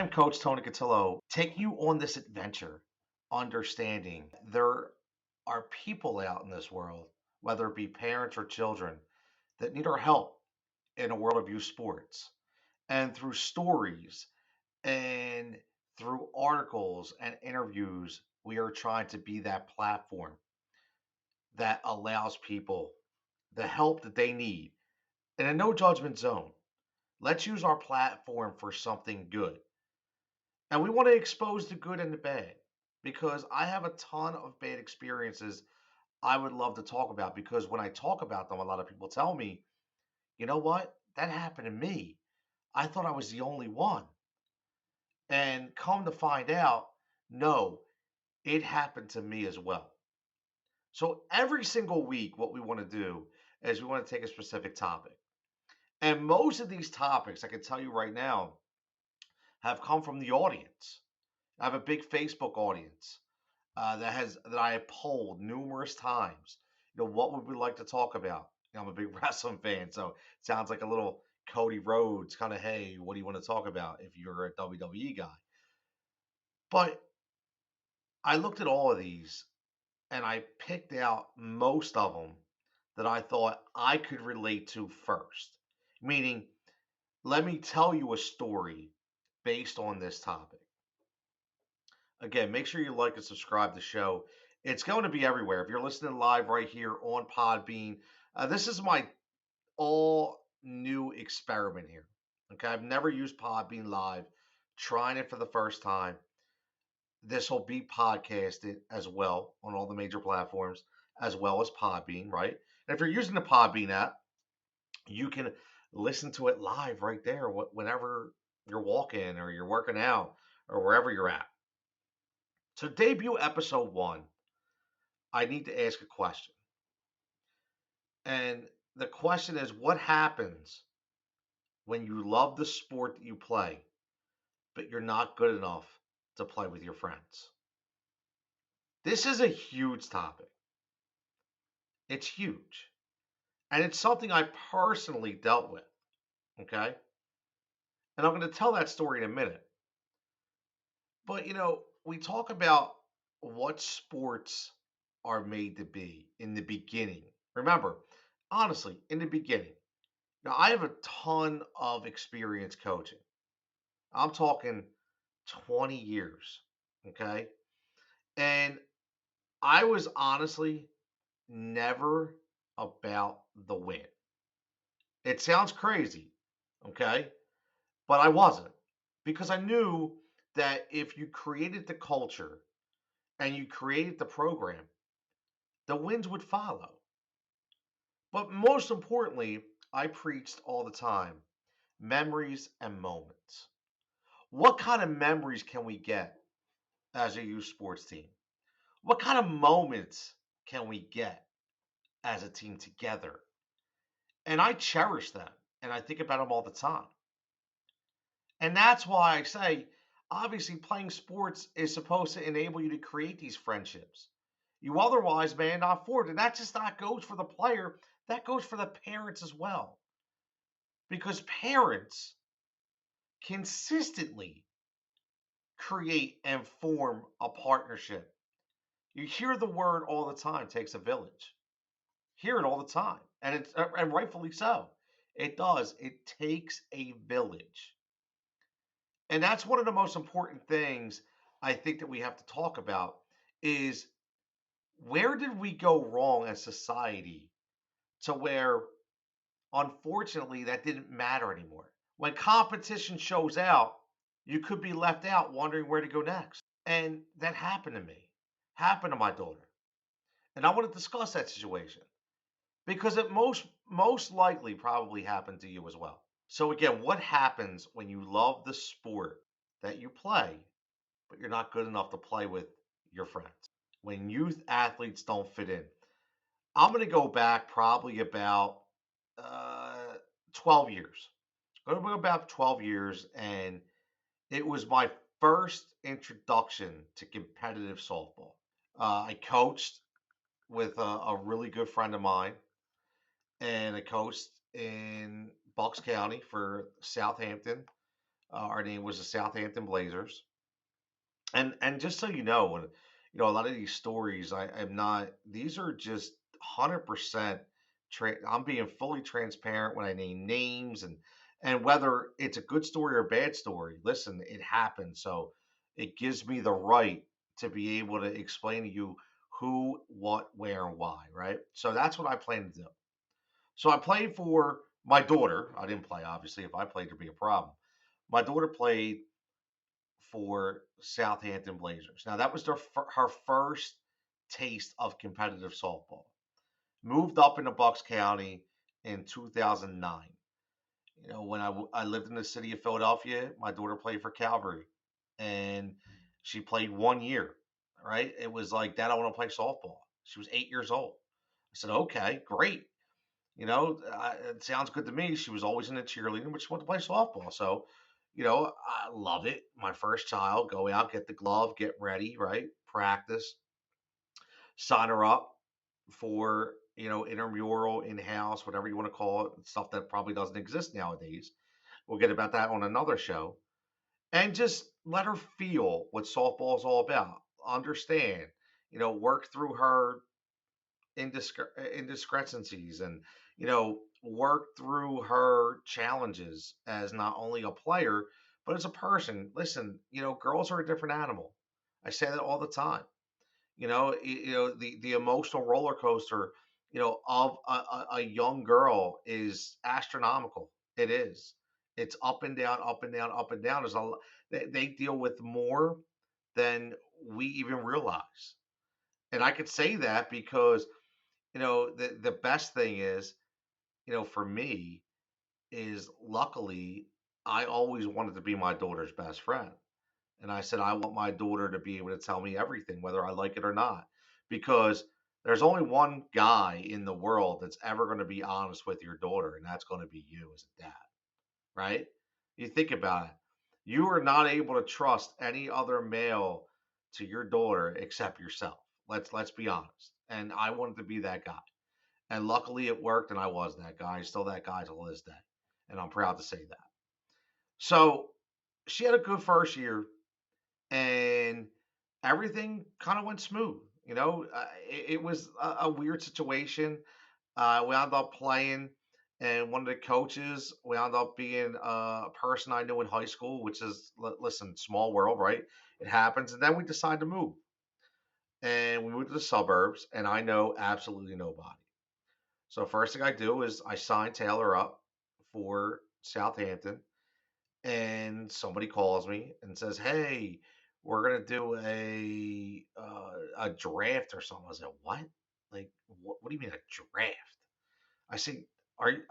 I'm Coach Tony Cotillo, taking you on this adventure, understanding there are people out in this world, whether it be parents or children, that need our help in a world of youth sports. And through stories and through articles and interviews, we are trying to be that platform that allows people the help that they need in a no judgment zone. Let's use our platform for something good. And we want to expose the good and the bad because I have a ton of bad experiences I would love to talk about because when I talk about them, a lot of people tell me, you know what? That happened to me. I thought I was the only one. And come to find out, no, it happened to me as well. So every single week, what we want to do is we want to take a specific topic. And most of these topics, I can tell you right now, have come from the audience. I have a big Facebook audience that I have polled numerous times. What would we like to talk about? I'm a big wrestling fan, so it sounds like a little Cody Rhodes kind of, hey, what do you want to talk about if you're a WWE guy? But I looked at all of these and I picked out most of them that I thought I could relate to first. Meaning, let me tell you a story based on this topic. Again, make sure you like and subscribe to the show. It's going to be everywhere. If you're listening live right here on Podbean, this is my all new experiment here. Okay, I've never used Podbean Live, trying it for the first time. This will be podcasted as well on all the major platforms, as well as Podbean, right? And if you're using the Podbean app, you can listen to it live right there whenever you're walking or you're working out or wherever you're at. To debut episode one, I need to ask a question. And the question is, what happens when you love the sport that you play, but you're not good enough to play with your friends? This is a huge topic. It's huge. And it's something I personally dealt with. Okay. And I'm going to tell that story in a minute. But, we talk about what sports are made to be in the beginning. Remember, honestly, in the beginning, now I have a ton of experience coaching. I'm talking 20 years. Okay. And I was honestly never about the win. It sounds crazy. Okay. But I wasn't because I knew that if you created the culture and you created the program, the wins would follow. But most importantly, I preached all the time memories and moments. What kind of memories can we get as a youth sports team? What kind of moments can we get as a team together? And I cherish them and I think about them all the time. And that's why I say, obviously, playing sports is supposed to enable you to create these friendships. You otherwise may not afford it. And that just not goes for the player, that goes for the parents as well. Because parents consistently create and form a partnership. You hear the word all the time, takes a village. Hear it all the time. And rightfully so. It does. It takes a village. And that's one of the most important things I think that we have to talk about is where did we go wrong as society to where unfortunately that didn't matter anymore. When competition shows out, you could be left out wondering where to go next. And that happened to me, happened to my daughter. And I want to discuss that situation because it most likely probably happened to you as well. So again, what happens when you love the sport that you play, but you're not good enough to play with your friends? When youth athletes don't fit in. I'm going to go back probably about uh, 12 years. I'm going to go about 12 years, and it was my first introduction to competitive softball. I coached with a really good friend of mine, and I coached in Bucks County for Southampton. Our name was the Southampton Blazers. And just so you know, when a lot of these stories, I'm not. These are just 100%. I'm being fully transparent when I name names and whether it's a good story or a bad story. Listen, it happened, so it gives me the right to be able to explain to you who, what, where, and why. Right. So that's what I plan to do. So I played for my daughter. I didn't play, obviously. If I played, there'd be a problem. My daughter played for Southampton Blazers. Now that was her first taste of competitive softball. Moved up into Bucks County in 2009. When I lived in the city of Philadelphia, my daughter played for Calvary, and she played 1 year. Right? It was like, Dad, I want to play softball. She was 8 years old. I said, okay, great. It sounds good to me. She was always in the cheerleading, but she wanted to play softball. So, I love it. My first child, go out, get the glove, get ready, right? Practice, sign her up for, intramural, in house, whatever you want to call it, stuff that probably doesn't exist nowadays. We'll get about that on another show. And just let her feel what softball is all about. Understand, work through her indiscrepancies and work through her challenges as not only a player but as a person. Listen, girls are a different animal. I say that all the time. The emotional roller coaster of a young girl is astronomical. It is. It's up and down, up and down, up and down. They deal with more than we even realize. And I could say that because the best thing is, for me, is luckily I always wanted to be my daughter's best friend. And I said, I want my daughter to be able to tell me everything, whether I like it or not. Because there's only one guy in the world that's ever going to be honest with your daughter, and that's going to be you as a dad, right? You think about it. You are not able to trust any other male to your daughter except yourself. Let's be honest. And I wanted to be that guy. And luckily it worked, and I was that guy. Still that guy till this day. And I'm proud to say that. So she had a good first year, and everything kind of went smooth. It was a weird situation. We ended up playing, and one of the coaches, we ended up being a person I knew in high school, which is, listen, small world, right? It happens. And then we decided to move. And we moved to the suburbs, and I know absolutely nobody. So first thing I do is I sign Taylor up for Southampton, and somebody calls me and says, "Hey, we're gonna do a draft or something." I said, "What? Like, what do you mean a draft?" I said,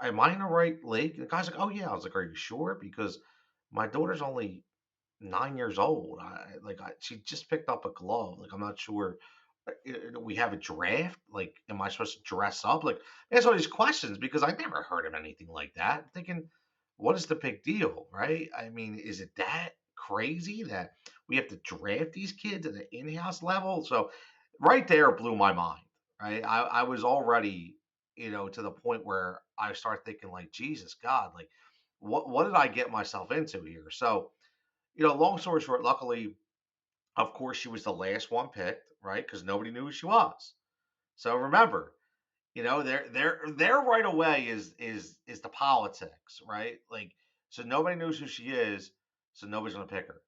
am I in the right league?" And the guy's like, "Oh yeah." I was like, "Are you sure?" Because my daughter's only 9 years old. She just picked up a glove. Like, I'm not sure. We have a draft. Like, am I supposed to dress up? Like, there's all these questions because I never heard of anything like that. I'm thinking, what is the big deal, right? I mean, is it that crazy that we have to draft these kids at an in-house level? So, right there blew my mind. Right, I was already, to the point where I start thinking, like, Jesus God, like, what did I get myself into here? So, long story short, luckily, of course, she was the last one picked, right? Because nobody knew who she was. So remember, there right away is the politics, right? Like, so nobody knows who she is, so nobody's gonna pick her.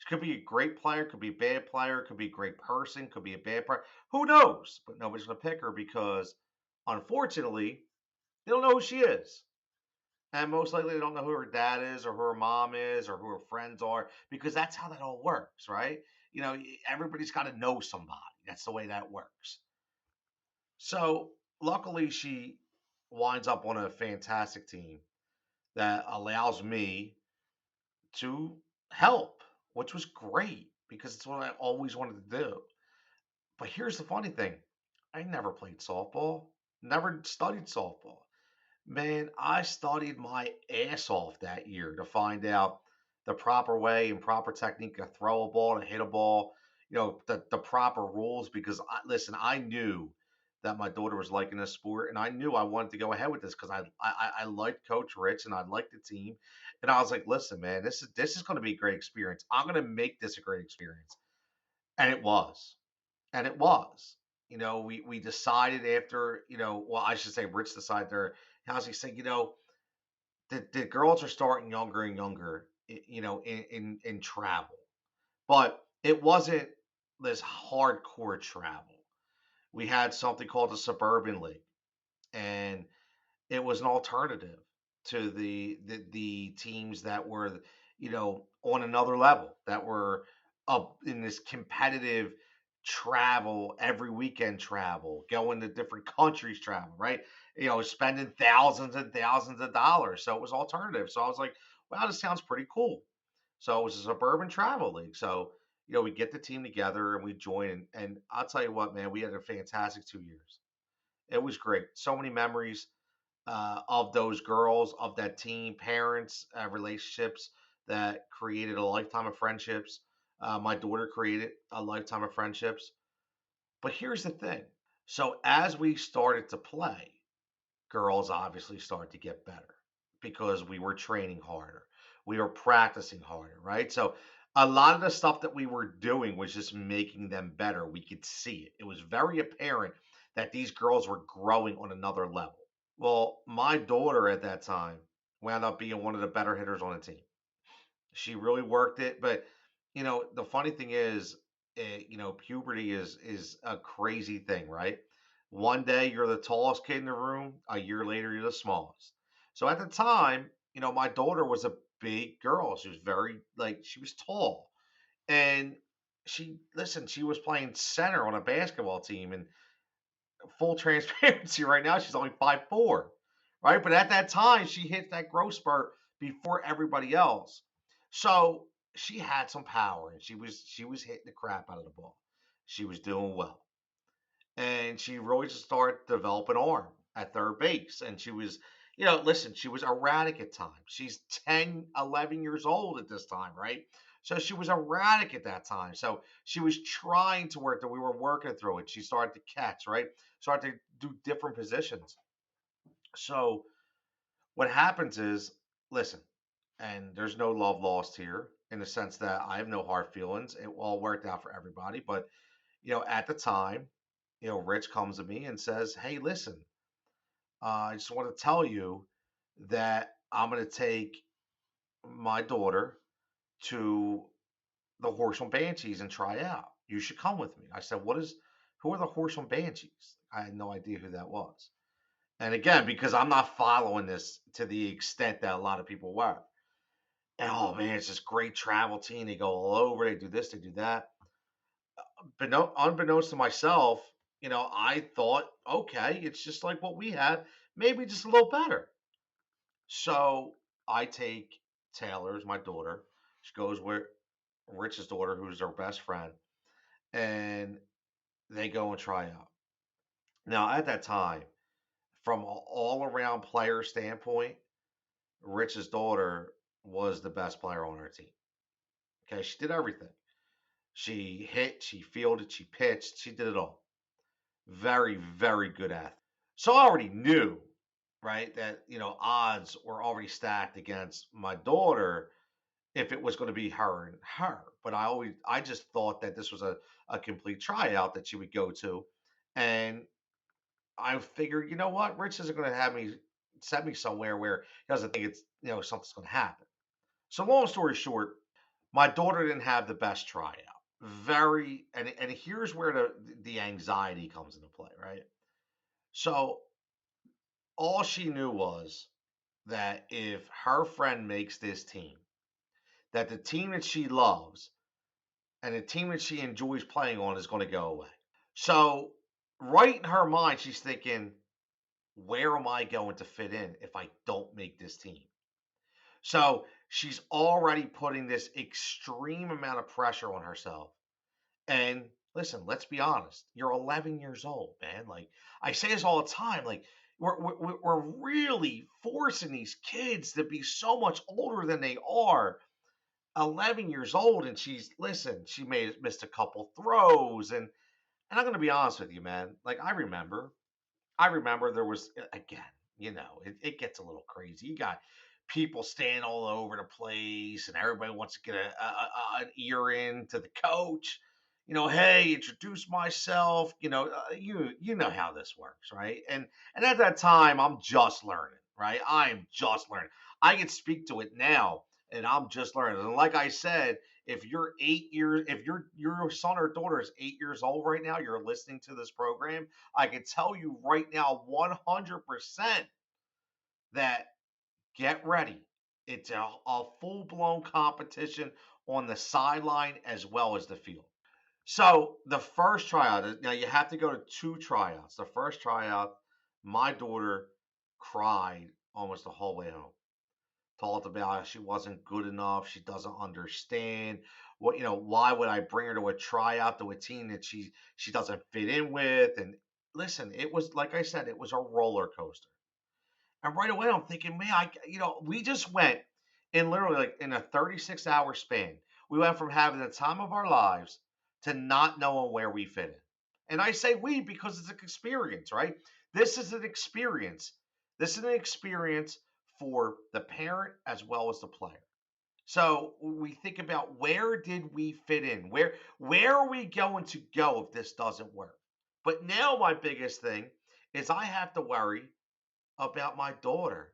She could be a great player, could be a bad player, could be a great person, could be a bad player. Who knows? But nobody's gonna pick her because, unfortunately, they don't know who she is. And most likely they don't know who her dad is or who her mom is or who her friends are because that's how that all works, right? Everybody's got to know somebody. That's the way that works. So luckily, she winds up on a fantastic team that allows me to help, which was great because it's what I always wanted to do. But here's the funny thing, I never played softball, never studied softball. Man, I studied my ass off that year to find out the proper way and proper technique to throw a ball, to hit a ball, the proper rules. Because listen, I knew that my daughter was liking this sport, and I knew I wanted to go ahead with this because I liked Coach Rich and I liked the team, and I was like, listen, man, this is going to be a great experience. I'm going to make this a great experience, and it was, and it was. We decided after, well, I should say, Rich decided there. How's he saying, the girls are starting younger and younger, in travel, but it wasn't this hardcore travel. We had something called the Suburban League, and it was an alternative to the teams that were, on another level, that were up in this competitive travel, every weekend travel, going to different countries travel, right? Spending thousands and thousands of dollars. So it was alternative. So I was like, wow, this sounds pretty cool. So it was a suburban travel league. So, we get the team together and we join. And I'll tell you what, man, we had a fantastic 2 years. It was great. So many memories of those girls, of that team, parents, relationships that created a lifetime of friendships. My daughter created a lifetime of friendships. But here's the thing. So as we started to play, girls obviously started to get better because we were training harder. We were practicing harder, right? So a lot of the stuff that we were doing was just making them better. We could see it. It was very apparent that these girls were growing on another level. Well, my daughter at that time wound up being one of the better hitters on the team. She really worked it, but the funny thing is, puberty is a crazy thing, right? One day you're the tallest kid in the room, a year later you're the smallest. So at the time, my daughter was a big girl. She was very, like, she was tall, and she was playing center on a basketball team, and full transparency, right now she's only 5'4", right? But at that time, she hit that growth spurt before everybody else. So she had some power, and she was hitting the crap out of the ball. She was doing well, and she really just started to develop an arm at third base. And she was, listen, she was erratic at times. She's 10, 11 years old at this time, right? So she was erratic at that time. So she was trying to work that we were working through it. She started to catch, right? Started to do different positions. So what happens is, listen, and there's no love lost here in the sense that I have no hard feelings. It all worked out for everybody. But, at the time, Rich comes to me and says, hey, listen, I just want to tell you that I'm going to take my daughter to the Horsham Banshees and try out. You should come with me. I said, who are the Horsham Banshees? I had no idea who that was. And again, because I'm not following this to the extent that a lot of people were. And oh man, it's this great travel team. They go all over, they do this, they do that. But no, unbeknownst to myself, I thought, okay, it's just like what we had, maybe just a little better. So I take Taylor's my daughter. She goes with Rich's daughter, who's their best friend, and they go and try out. Now, at that time, from an all around player standpoint, Rich's daughter was the best player on her team. Okay, she did everything. She hit, she fielded, she pitched, she did it all. Very, very good athlete. So I already knew, right, that odds were already stacked against my daughter if it was going to be her and her. But I just thought that this was a complete tryout that she would go to. And I figured, you know what, Rich isn't going to have me send me somewhere where he doesn't think it's, something's going to happen. So long story short, my daughter didn't have the best tryout. Very, and here's where the anxiety comes into play, right? So all she knew was that if her friend makes this team, that the team that she loves and the team that she enjoys playing on is going to go away. So, right in her mind, she's thinking, where am I going to fit in if I don't make this team? So, she's already putting this extreme amount of pressure on herself. And listen, let's be honest. You're 11 years old, man. Like, I say this all the time. Like, we're really forcing these kids to be so much older than they are. 11 years old, and she missed a couple throws, and And I'm going to be honest with you, man. Like, I remember there was, again, it gets a little crazy. You got people standing all over the place, and everybody wants to get an ear in to the coach. Hey, introduce myself. You know how this works, right? And at that time, I'm just learning, right? I am just learning. I can speak to it now, and I'm just learning. And like I said, if your son or daughter is 8 years old right now, you're listening to this program. I can tell you right now, 100% that get ready. It's a full blown competition on the sideline as well as the field. So the first tryout, now you have to go to two tryouts. The first tryout, my daughter cried almost the whole way home. Talked about how she wasn't good enough. She doesn't understand why would I bring her to a tryout to a team that she doesn't fit in with? And listen, it was like I said, it was a roller coaster. And right away, I'm thinking, man, we just went in literally like in a 36-hour span. We went from having the time of our lives to not knowing where we fit in. And I say we because it's an experience, right? This is an experience. This is an experience for the parent as well as the player. So we think about where did we fit in? Where are we going to go if this doesn't work? But now my biggest thing is I have to worry about my daughter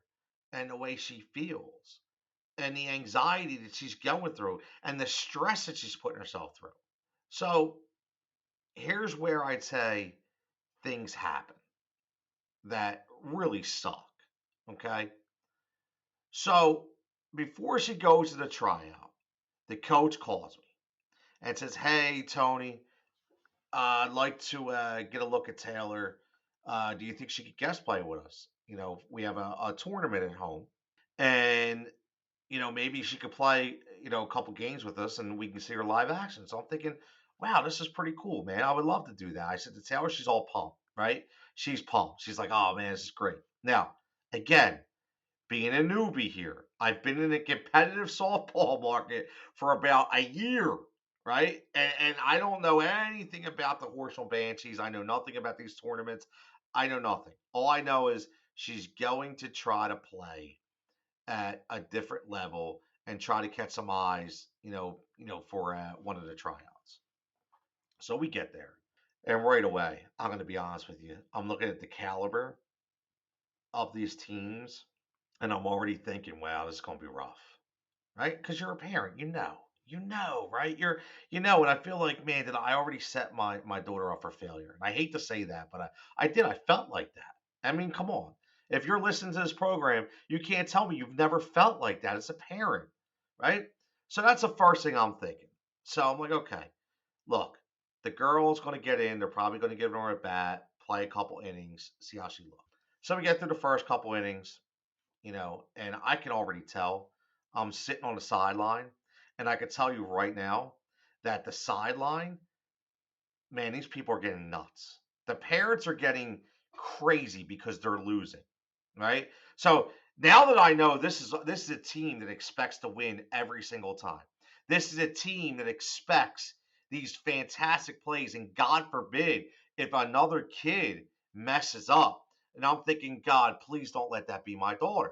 and the way she feels and the anxiety that she's going through and the stress that she's putting herself through. So here's where I'd say things happen that really suck. Okay. So before she goes to the tryout, the coach calls me and says, "Hey, Tony, I'd like to get a look at Taylor. Do you think she could guest play with us? We have a tournament at home, and maybe she could play, a couple games with us and we can see her live action." So I'm thinking, wow, this is pretty cool, man. I would love to do that. I said to Taylor, she's all pumped, right? She's pumped. She's like, oh man, this is great. Now, again, being a newbie here, I've been in the competitive softball market for about a year, right? And I don't know anything about the Horsham Banshees. I know nothing about these tournaments. I know nothing. All I know is she's going to try to play at a different level and try to catch some eyes, for one of the tryouts. So we get there, and right away, I'm going to be honest with you. I'm looking at the caliber of these teams, and I'm already thinking, wow, this is going to be rough, right? Because you're a parent, right? And I feel like, man, did I already set my daughter up for failure? And I hate to say that, but I did. I felt like that. I mean, come on. If you're listening to this program, you can't tell me you've never felt like that as a parent, right? So that's the first thing I'm thinking. So I'm like, okay, look, the girl's going to get in. They're probably going to give her a bat, play a couple innings, see how she looks. So we get through the first couple innings, and I can already tell I'm sitting on the sideline, and I can tell you right now that the sideline, man, these people are getting nuts. The parents are getting crazy because they're losing, right? So now that I know this is a team that expects to win every single time. This is a team that expects these fantastic plays, and God forbid if another kid messes up. And I'm thinking, God, please don't let that be my daughter.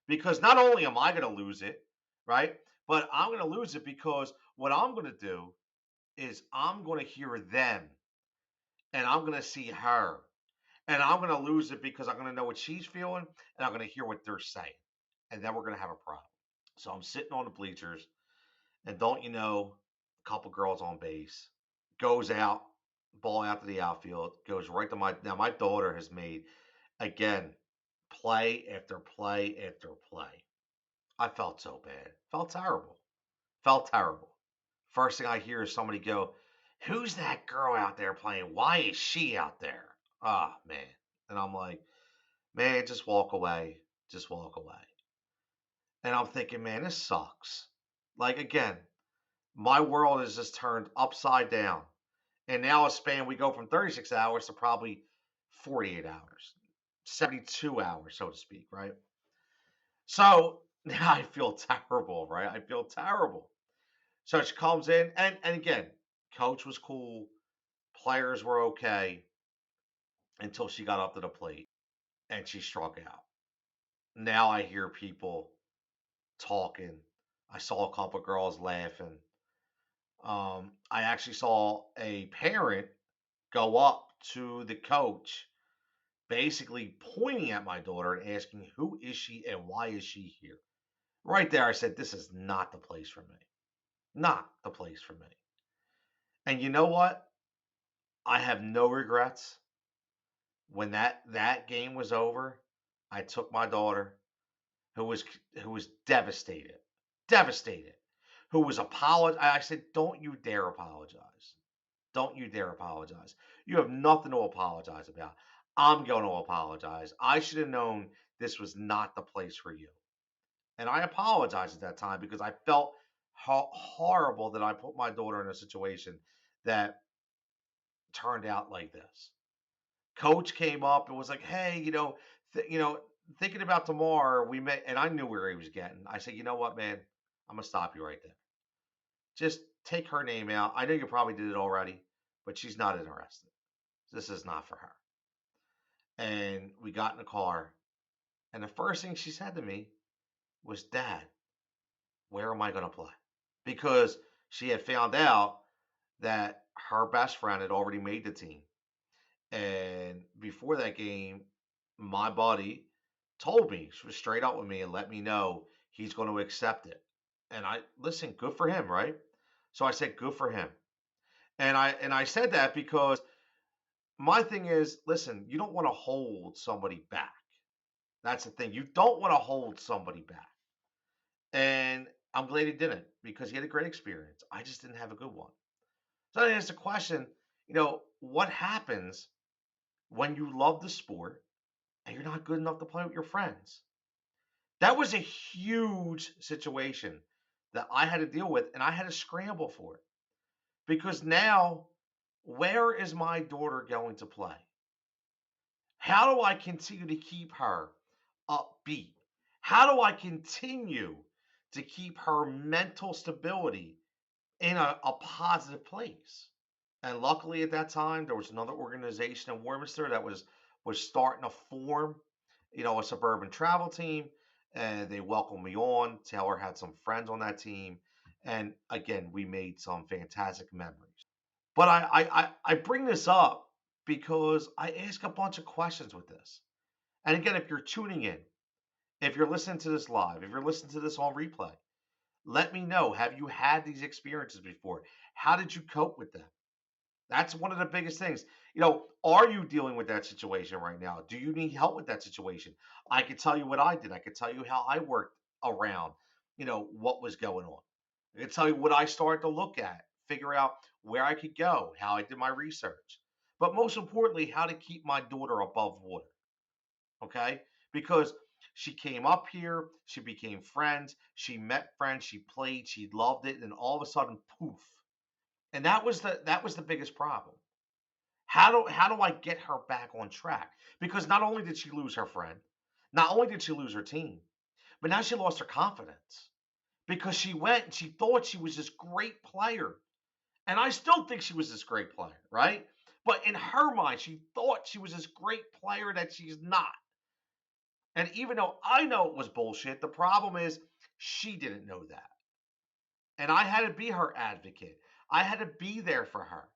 Because not only am I going to lose it, right? But I'm going to lose it because what I'm going to do is I'm going to hear them and I'm going to see her. And I'm going to lose it because I'm going to know what she's feeling and I'm going to hear what they're saying. And then we're going to have a problem. So I'm sitting on the bleachers, and don't you know, a couple girls on base, goes out, ball out to the outfield, goes right to my daughter has made, again, play after play after play. I felt so bad. Felt terrible. Felt terrible. First thing I hear is somebody go, "Who's that girl out there playing? Why is she out there?" Ah, man. And I'm like, man, just walk away. Just walk away. And I'm thinking, man, this sucks. Like, again, my world is just turned upside down. And now a span, we go from 36 hours to probably 48 hours, 72 hours, so to speak, right? So now I feel terrible, right? I feel terrible. So she comes in, and again, coach was cool, Players were okay until she got up to the plate and she struck out. Now I hear people talking. I saw a couple girls laughing. I actually saw a parent go up to the coach, basically pointing at my daughter and asking, "Who is she and why is she here?" Right there, I said, "This is not the place for me. Not the place for me." And you know what? I have no regrets. When that game was over, I took my daughter, who was who was devastated, devastated, who was I said, "Don't you dare apologize. Don't you dare apologize. You have nothing to apologize about. I'm going to apologize. I should have known this was not the place for you." And I apologized at that time because I felt horrible that I put my daughter in a situation that turned out like this. Coach came up and was like, "Hey, thinking about tomorrow, we met," and I knew where he was getting. I said, "You know what, man? I'm gonna stop you right there. Just take her name out. I know you probably did it already, but she's not interested. This is not for her." And we got in the car, and the first thing she said to me was, "Dad, where am I gonna play?" Because she had found out that her best friend had already made the team. And before that game, my buddy told me, she was straight up with me and let me know he's going to accept it. And I listen, good for him, right? So I said, good for him. And I said that because my thing is, listen, you don't want to hold somebody back. That's the thing. You don't want to hold somebody back. And I'm glad he didn't because he had a great experience. I just didn't have a good one. So I asked the question, what happens when you love the sport and you're not good enough to play with your friends? That was a huge situation that I had to deal with, and I had to scramble for it because now, where is my daughter going to play? How do I continue to keep her upbeat? How do I continue to keep her mental stability in a positive place? And luckily at that time, there was another organization in Warminster that was starting to form, a suburban travel team, and they welcomed me on. Taylor had some friends on that team, and again, we made some fantastic memories. But I bring this up because I ask a bunch of questions with this. And again, if you're tuning in, if you're listening to this live, if you're listening to this on replay, let me know. Have you had these experiences before? How did you cope with them? That's one of the biggest things. Are you dealing with that situation right now? Do you need help with that situation? I could tell you what I did. I could tell you how I worked around, what was going on. I could tell you what I started to look at, figure out where I could go, how I did my research. But most importantly, how to keep my daughter above water. Okay? Because she came up here, she became friends, she met friends, she played, she loved it, and all of a sudden, poof. And that was the biggest problem. How do I get her back on track? Because not only did she lose her friend, not only did she lose her team, but now she lost her confidence because she went and she thought she was this great player. And I still think she was this great player, right? But in her mind, she thought she was this great player that she's not. And even though I know it was bullshit, the problem is she didn't know that. And I had to be her advocate. I had to be there for her.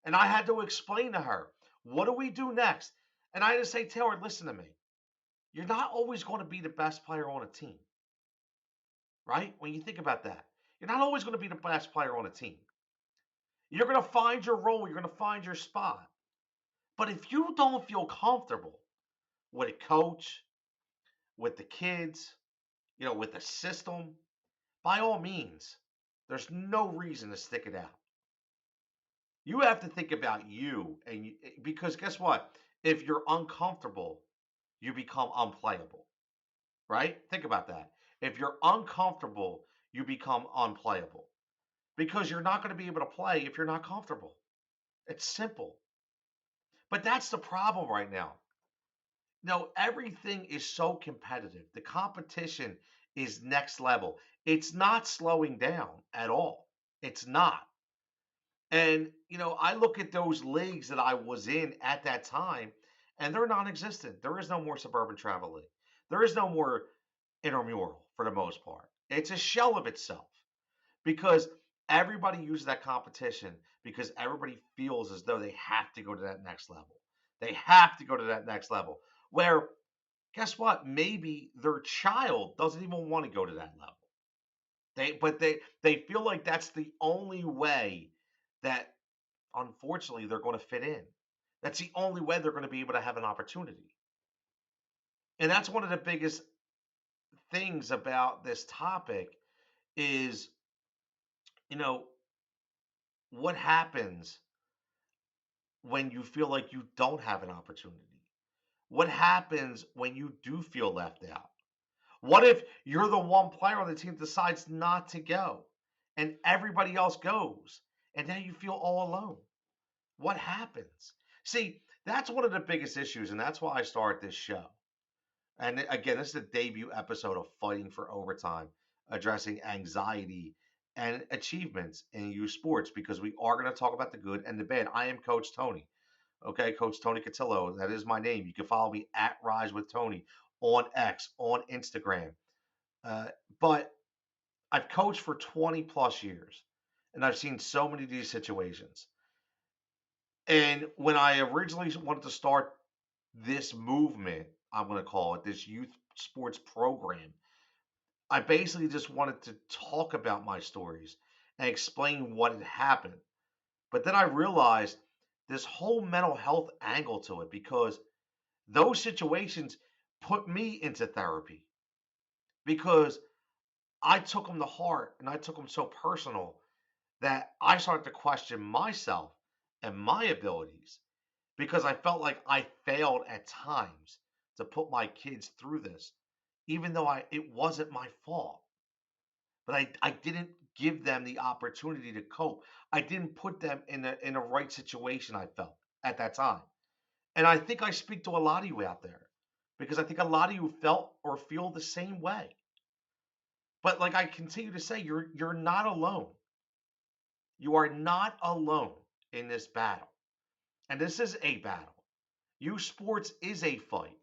And I had to explain to her, what do we do next? And I had to say, Taylor, listen to me. You're not always going to be the best player on a team, right? When you think about that, you're not always going to be the best player on a team. You're going to find your role, you're going to find your spot. But if you don't feel comfortable with a coach, with the kids, with the system, by all means, there's no reason to stick it out. You have to think about you, because guess what? If you're uncomfortable, you become unplayable, right? Think about that. If you're uncomfortable, you become unplayable because you're not going to be able to play if you're not comfortable. It's simple. But that's the problem right now. No, everything is so competitive. The competition is next level. It's not slowing down at all. It's not. And, I look at those leagues that I was in at that time, and they're non existent. There is no more Suburban Travel League. There is no more intramural for the most part. It's a shell of itself because everybody uses that competition because everybody feels as though they have to go to that next level. They have to go to that next level. Where, guess what? Maybe their child doesn't even want to go to that level. But they feel like that's the only way that unfortunately they're going to fit in. That's the only way they're going to be able to have an opportunity. And that's one of the biggest things about this topic is, you know, what happens when you feel like you don't have an opportunity? What happens when you do feel left out? What if you're the one player on the team that decides not to go and everybody else goes and now you feel all alone? What happens? See, that's one of the biggest issues, and that's why I started this show. And again, this is the debut episode of Fighting for Overtime, addressing anxiety and achievements in youth sports because we are going to talk about the good and the bad. I am Coach Tony. Okay, Coach Tony Cotillo. That is my name. You can follow me at Rise with Tony on X, on Instagram. Uh, but I've coached for 20 plus years, and I've seen so many of these situations. And when I originally wanted to start this movement, I'm going to call it this youth sports program, I basically just wanted to talk about my stories and explain what had happened. But then I realized this whole mental health angle to it because those situations put me into therapy because I took them to heart and I took them so personal that I started to question myself and my abilities because I felt like I failed at times to put my kids through this, even though it wasn't my fault. But I didn't give them the opportunity to cope. I didn't put them in a right situation, I felt at that time. And I think I speak to a lot of you out there because I think a lot of you felt or feel the same way. But like I continue to say, you're not alone. You are not alone in this battle. And this is a battle. Youth sports is a fight.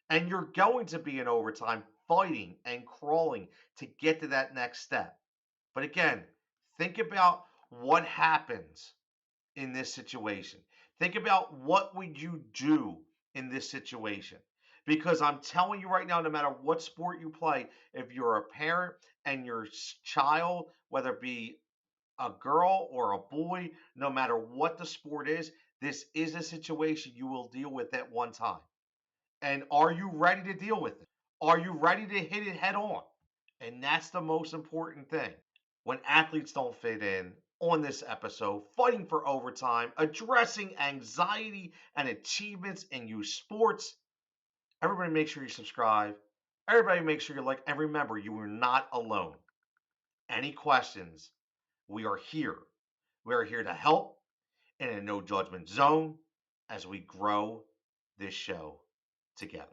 And you're going to be in overtime fighting and crawling to get to that next step. But again, think about what happens in this situation. Think about what would you do in this situation? Because I'm telling you right now, no matter what sport you play, if you're a parent and your child, whether it be a girl or a boy, no matter what the sport is, this is a situation you will deal with at one time. And are you ready to deal with it? Are you ready to hit it head on? And that's the most important thing. When athletes don't fit in, on this episode, Fighting for Overtime, addressing anxiety and achievements in youth sports. Everybody make sure you subscribe. Everybody make sure you like. And remember, you are not alone. Any questions? We are here. We are here to help in a no judgment zone as we grow this show together.